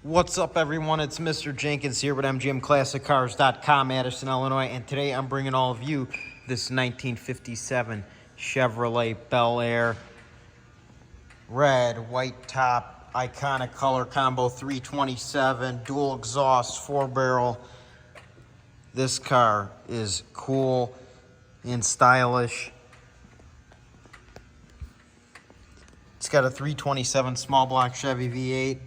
What's up, everyone? It's Mr. Jenkins here with MGMClassicCars.com, Addison, Illinois, and today I'm bringing all of you this 1957 Chevrolet Bel Air red, white top, iconic color combo, 327, dual exhaust, 4-barrel. This car is cool and stylish. It's got a 327 small block Chevy V8.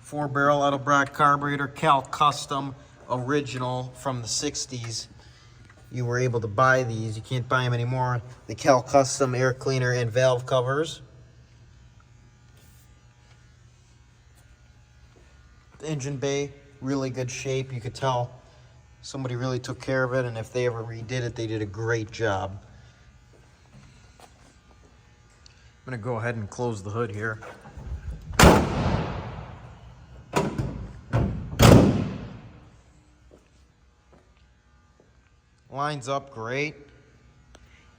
4-barrel Edelbrock carburetor, Cal Custom, original from the 60s. You were able to buy these. You can't buy them anymore. The Cal Custom air cleaner and valve covers. The engine bay, really good shape. You could tell somebody really took care of it, and if they ever redid it, they did a great job. I'm going to go ahead and close the hood here. Lines up great.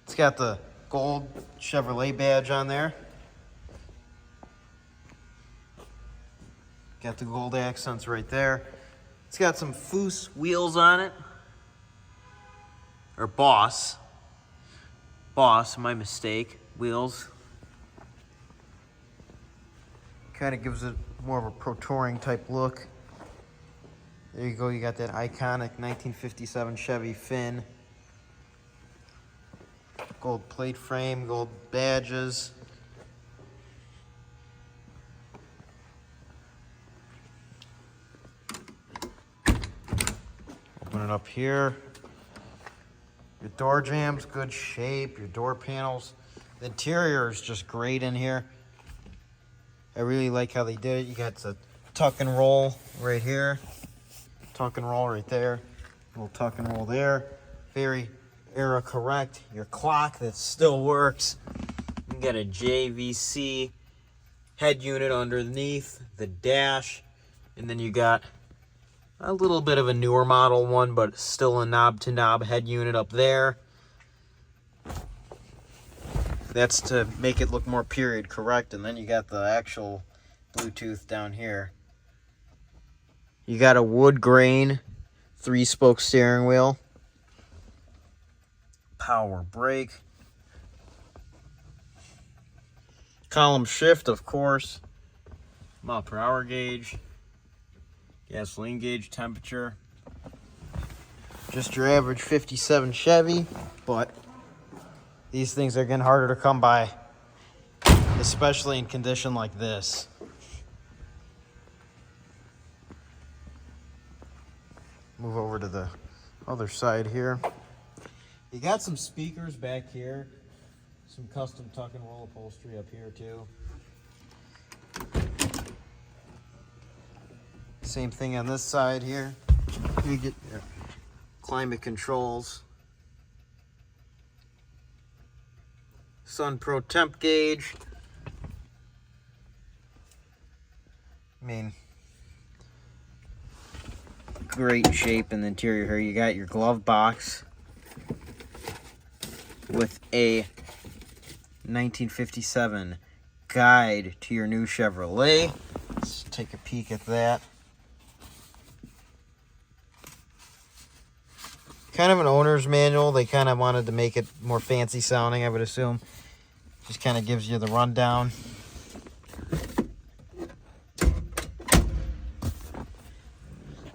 It's got the gold Chevrolet badge on there. Got the gold accents right there. It's got some Foose wheels on it. Or Boss, my mistake, wheels. Kind of gives it more of a pro touring type look. There you go, you got that iconic 1957 Chevy fin. Gold plate frame, gold badges. Open it up here. Your door jambs, good shape. Your door panels. The interior is just great in here. I really like how they did it. You got the tuck and roll right here. Tuck and roll right there. Little tuck and roll there. Very era correct. Your clock that still works. You got a JVC head unit underneath the dash. And then you got a little bit of a newer model one, but still a knob to knob head unit up there. That's to make it look more period correct. And then you got the actual Bluetooth down here. You got a wood grain 3-spoke steering wheel. Power brake. Column shift, of course. Mile per hour gauge. Gasoline gauge, temperature. Just your average 57 Chevy, but these things are getting harder to come by, especially in condition like this. Move over to the other side here. You got some speakers back here. Some custom tuck and roll upholstery up here too. Same thing on this side here. You get your climate controls. Sun Pro temp gauge. I mean, great shape in the interior here. You got your glove box with a 1957 guide to your new Chevrolet. Let's take a peek at that. Kind of an owner's manual. They kind of wanted to make it more fancy sounding, I would assume. Just kind of gives you the rundown.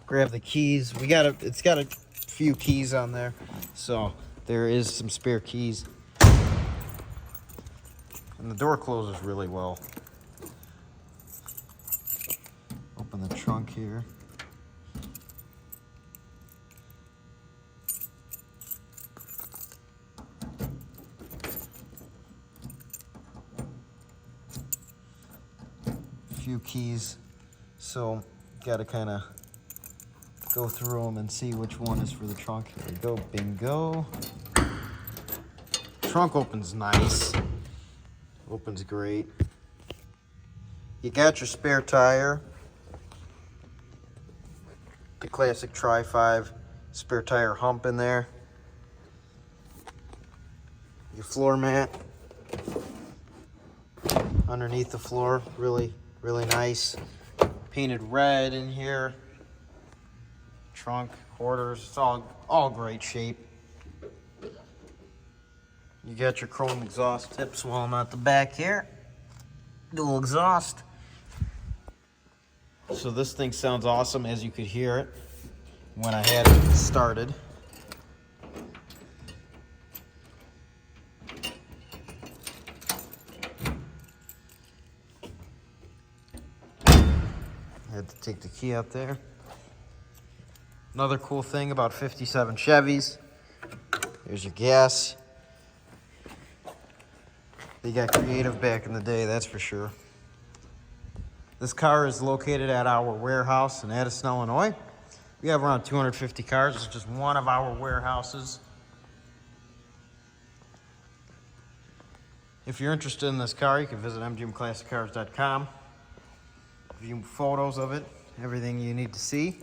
Grab the keys. It's got a few keys on there, so there is some spare keys. And the door closes really well. Open the trunk here. Few keys, so got to kind of go through them and see which one is for the trunk. Here we go, bingo. Trunk opens nice. Opens great. You got your spare tire. The classic Tri-5 spare tire hump in there. Your floor mat underneath the floor, really nice. painted red in here. Trunk, quarters, it's all great shape. You got your chrome exhaust tips while I'm at the back here. Dual exhaust. So this thing sounds awesome, as you could hear it when I had it started. I had to take the key out there. Another cool thing about 57 Chevys, there's your gas. They got creative back in the day, that's for sure. This car is located at our warehouse in Addison, Illinois. We have around 250 cars. It's just one of our warehouses. If you're interested in this car, you can visit mgmclassiccars.com. View photos of it, everything you need to see.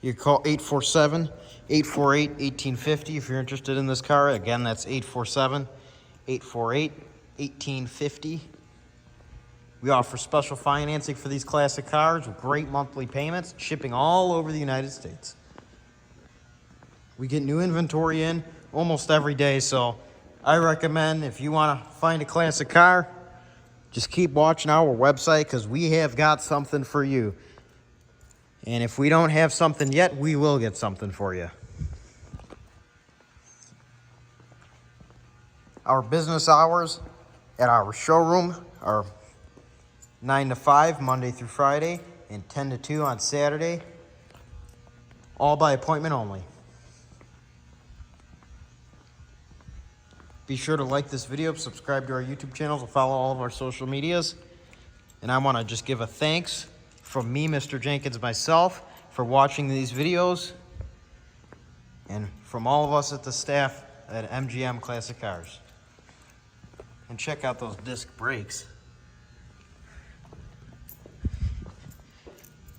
You call 847-848-1850 if you're interested in this car. Again, that's 847-848-1850. We offer special financing for these classic cars with great monthly payments, shipping all over the United States. We get new inventory in almost every day, so I recommend if you want to find a classic car, just keep watching our website because we have got something for you. And if we don't have something yet, we will get something for you. Our business hours at our showroom are 9 to 5, Monday through Friday, and 10 to 2 on Saturday. All by appointment only. Be sure to like this video, subscribe to our YouTube channels, and follow all of our social medias. And I want to just give a thanks from me, Mr. Jenkins, myself, for watching these videos, and from all of us at the staff at MGM Classic Cars. And check out those disc brakes.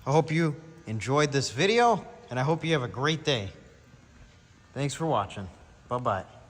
I hope you enjoyed this video, and I hope you have a great day. Thanks for watching. Bye-bye.